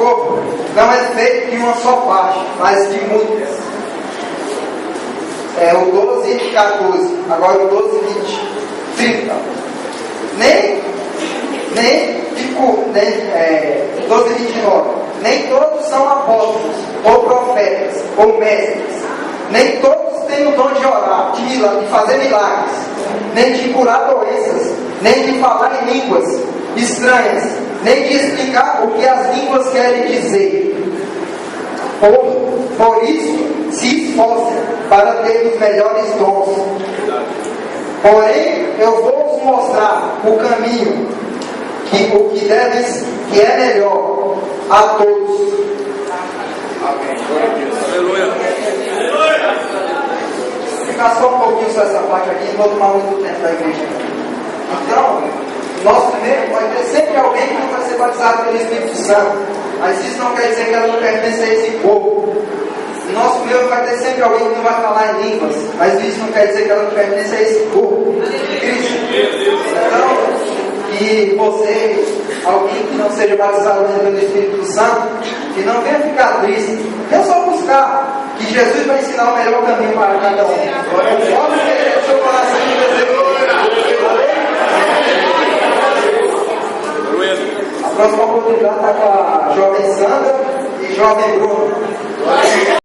corpo não é feito de uma só parte, mas de muitas. O 12, 14. Agora o 12, 20, 30. Nem 12, 29. Nem todos são apóstolos, ou profetas, ou mestres. Nem todos têm o dom de orar, de fazer milagres, nem de curar doenças, nem de falar em línguas estranhas, nem de explicar o que as línguas querem dizer. Por isso, se esforcem para ter os melhores dons. Porém, eu vou vos mostrar o caminho, que é melhor a todos. Amém. Aleluia. Vou ficar só um pouquinho sobre essa parte aqui, não vou tomar muito tempo da igreja. Então, nosso primeiro vai ter sempre alguém que não vai ser batizado pelo Espírito Santo, mas isso não quer dizer que ela não pertence a esse povo. Nosso primeiro vai ter sempre alguém que não vai falar em línguas, mas isso não quer dizer que ela não pertence a esse povo. Cristo. Então, que você, alguém que não seja batizado pelo Espírito Santo, que não venha ficar triste, é só buscar, que Jesus vai ensinar o melhor caminho para cada um. Conforme o seu coração de desejo. A próxima oportunidade está com a jovem Sandra e jovem Bruno.